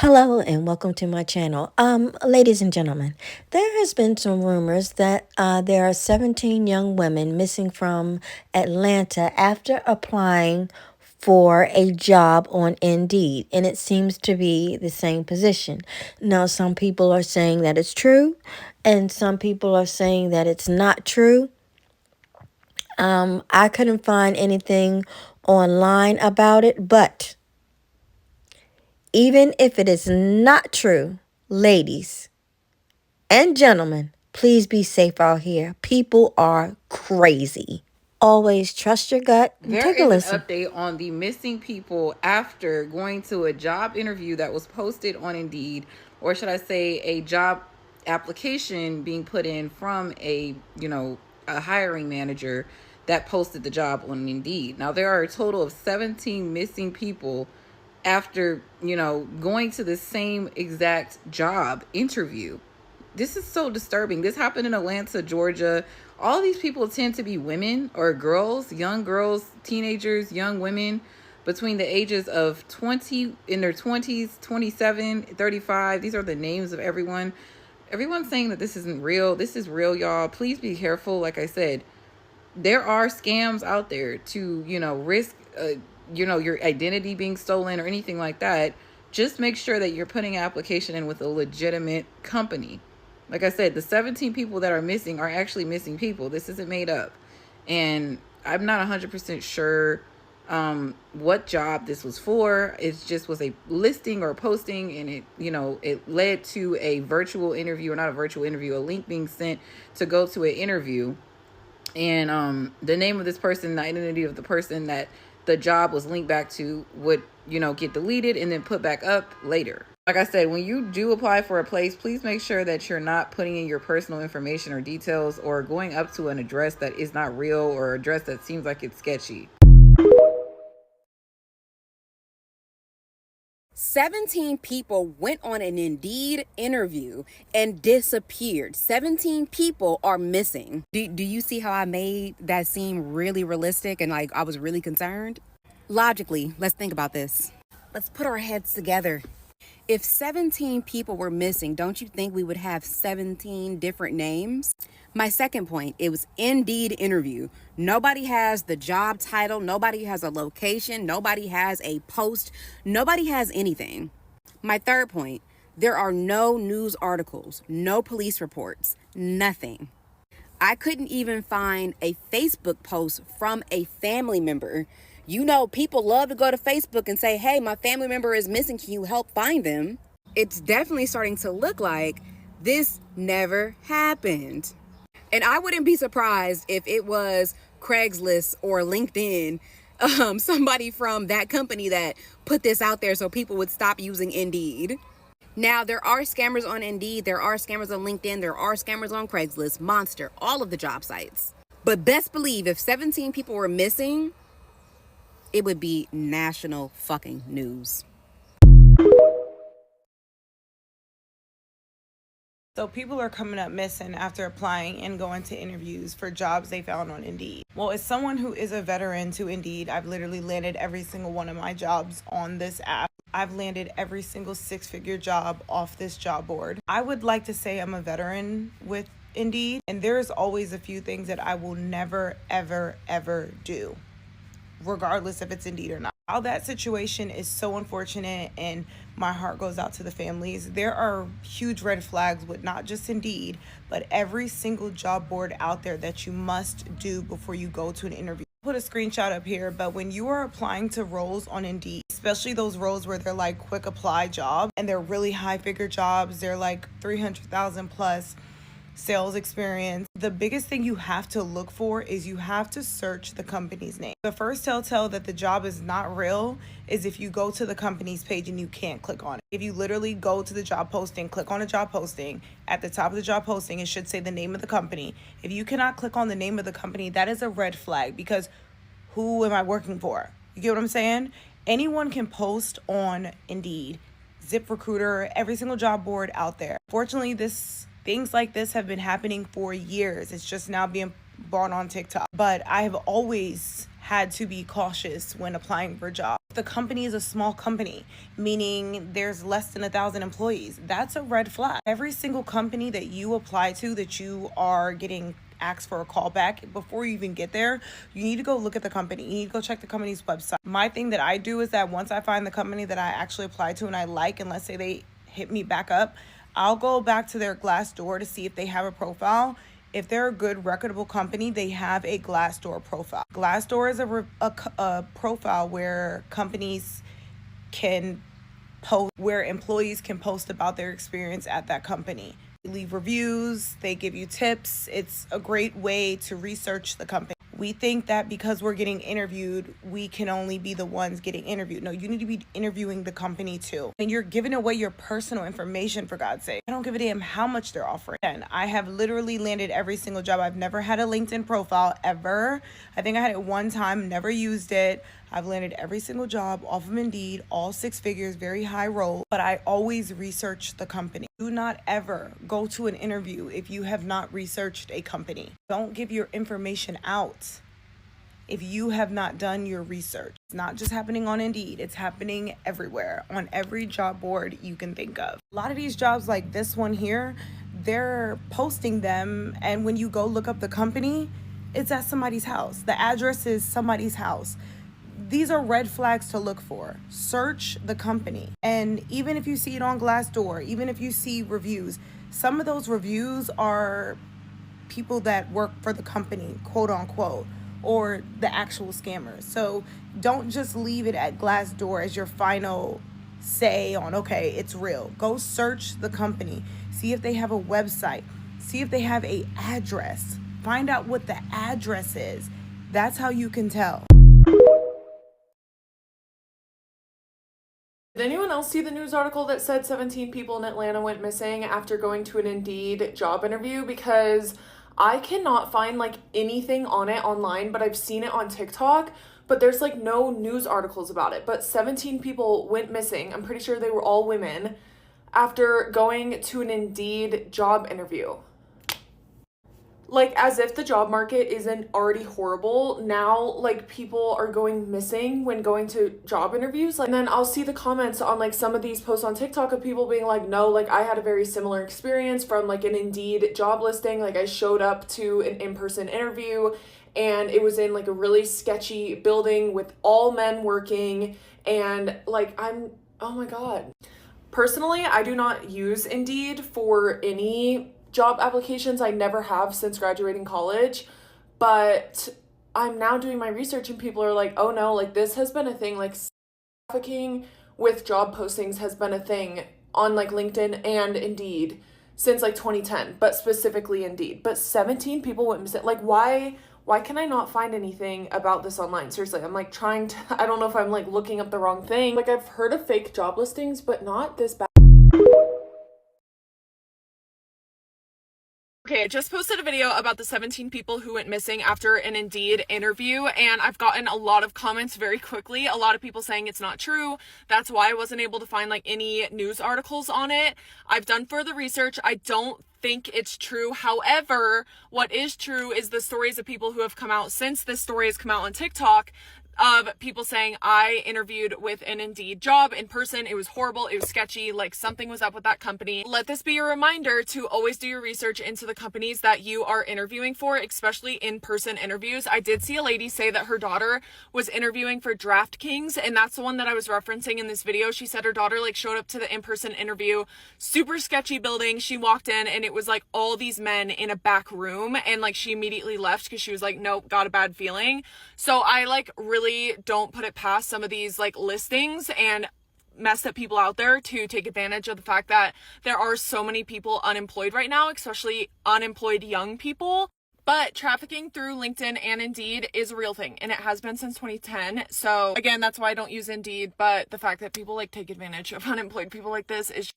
Hello and welcome to my channel. Ladies and gentlemen, there has been some rumors that there are 17 young women missing from Atlanta after applying for a job on Indeed, and it seems to be the same position. Now, some people are saying that it's true, and some people are saying that it's not true. I couldn't find anything online about it, but even if it is not true, ladies and gentlemen, please be safe out here. People are crazy. Always trust your gut and There take a is an listen. update on the missing people after going to a job interview that was posted on Indeed, or should I say a job application being put in from a hiring manager that posted the job on Indeed. Now there are a total of 17 missing people after, going to the same exact job interview. This is so disturbing. This happened in Atlanta, Georgia. All these people tend to be women or girls, young girls, teenagers, young women between the ages of 20 in their 20s, 27, 35. These are the names of everyone. Everyone's saying that this isn't real. This is real, y'all. Please be careful. Like I said, there are scams out there to, risk, your identity being stolen or anything like that. Just make sure that you're putting an application in with a legitimate company. Like I said, the 17 people that are missing are actually missing people. This isn't made up. And I'm not 100% sure what job this was for. It just was a listing or a posting, and it led to a virtual interview, or not a virtual interview, a link being sent to go to an interview. And the name of this person, the identity of the person that the job was linked back to would, get deleted and then put back up later. Like I said, when you do apply for a place, please make sure that you're not putting in your personal information or details or going up to an address that is not real or address that seems like it's sketchy. 17 people went on an Indeed interview and disappeared. 17 people are missing. Do you see how I made that seem really realistic and like I was really concerned? Logically, let's think about this. Let's put our heads together. If 17 people were missing, don't you think we would have 17 different names? My second point, it was Indeed interview. Nobody has the job title. Nobody has a location. Nobody has a post. Nobody has anything. My third point, there are no news articles, no police reports, nothing. I couldn't even find a Facebook post from a family member. You know, people love to go to Facebook and say, hey, my family member is missing. Can you help find them? It's definitely starting to look like this never happened. And I wouldn't be surprised if it was Craigslist or LinkedIn, somebody from that company that put this out there so people would stop using Indeed. Now, there are scammers on Indeed, there are scammers on LinkedIn, there are scammers on Craigslist, Monster, all of the job sites. But best believe if 17 people were missing, it would be national fucking news. So people are coming up missing after applying and going to interviews for jobs they found on Indeed. Well, as someone who is a veteran to Indeed, I've literally landed every single one of my jobs on this app. I've landed every single six-figure job off this job board. I would like to say I'm a veteran with Indeed, and there's always a few things that I will never, ever, ever do, regardless if it's Indeed or not. How that situation is so unfortunate, and my heart goes out to the families. There are huge red flags with not just Indeed, but every single job board out there that you must do before you go to an interview. I'll put a screenshot up here, but when you are applying to roles on Indeed, especially those roles where they're like quick apply jobs and they're really high figure jobs, they're like 300,000 plus sales experience, the biggest thing you have to look for is you have to search the company's name. The first telltale that the job is not real is if you go to the company's page and you can't click on it. If you literally go to the job posting, click on a job posting, at the top of the job posting, it should say the name of the company. If you cannot click on the name of the company, that is a red flag, because who am I working for? You get what I'm saying? Anyone can post on Indeed, ZipRecruiter, every single job board out there. Fortunately, things like this have been happening for years. It's just now being bought on TikTok. But I have always had to be cautious when applying for jobs. The company is a small company, meaning there's less than 1,000 employees. That's a red flag. Every single company that you apply to that you are getting asked for a callback, before you even get there, you need to go look at the company. You need to go check the company's website. My thing that I do is that once I find the company that I actually apply to and I like, and let's say they hit me back up, I'll go back to their Glassdoor to see if they have a profile. If they're a good, reputable company, they have a Glassdoor profile. Glassdoor is a profile where companies can post, where employees can post about their experience at that company. They leave reviews, they give you tips. It's a great way to research the company. We think that because we're getting interviewed, we can only be the ones getting interviewed. No, you need to be interviewing the company too. And you're giving away your personal information, for God's sake. I don't give a damn how much they're offering. And I have literally landed every single job. I've never had a LinkedIn profile ever. I think I had it one time, never used it. I've landed every single job off of Indeed, all 6 figures, very high role, but I always research the company. Do not ever go to an interview if you have not researched a company. Don't give your information out if you have not done your research. It's not just happening on Indeed, it's happening everywhere, on every job board you can think of. A lot of these jobs like this one here, they're posting them, and when you go look up the company, it's at somebody's house. The address is somebody's house. These are red flags to look for. Search the company. And even if you see it on Glassdoor, even if you see reviews, some of those reviews are people that work for the company, quote unquote, or the actual scammers. So don't just leave it at Glassdoor as your final say on, okay, it's real. Go search the company. See if they have a website. See if they have an address. Find out what the address is. That's how you can tell. Did anyone else see the news article that said 17 people in Atlanta went missing after going to an Indeed job interview? Because I cannot find like anything on it online, but I've seen it on TikTok, but there's like no news articles about it. But 17 people went missing. I'm pretty sure they were all women after going to an Indeed job interview. Like, as if the job market isn't already horrible, now, like, people are going missing when going to job interviews. Like, and then I'll see the comments on, like, some of these posts on TikTok of people being like, no, like, I had a very similar experience from, like, an Indeed job listing. Like, I showed up to an in-person interview, and it was in, like, a really sketchy building with all men working, and, like, oh my God. Personally, I do not use Indeed for any job applications. I never have since graduating college, but I'm now doing my research and people are like, oh no, like this has been a thing, like trafficking with job postings has been a thing on like LinkedIn and Indeed since like 2010, but specifically Indeed. But 17 people went missing. Like why can I not find anything about this online? Seriously, I'm like trying to, I don't know if I'm like looking up the wrong thing. Like I've heard of fake job listings, but not this bad. Okay, I just posted a video about the 17 people who went missing after an Indeed interview, and I've gotten a lot of comments very quickly. A lot of people saying it's not true. That's why I wasn't able to find like any news articles on it. I've done further research. I don't think it's true. However, what is true is the stories of people who have come out since this story has come out on TikTok, of people saying, I interviewed with an Indeed job in person. It was horrible. It was sketchy. Like something was up with that company. Let this be a reminder to always do your research into the companies that you are interviewing for, especially in-person interviews. I did see a lady say that her daughter was interviewing for DraftKings, and that's the one that I was referencing in this video. She said her daughter like showed up to the in-person interview, super sketchy building. She walked in and it was like all these men in a back room, and like she immediately left because she was like, nope, got a bad feeling. So I like really don't put it past some of these like listings and messed up people out there to take advantage of the fact that there are so many people unemployed right now, especially unemployed young people. But trafficking through LinkedIn and Indeed is a real thing, and it has been since 2010. So again, that's why I don't use Indeed, but the fact that people like take advantage of unemployed people like this is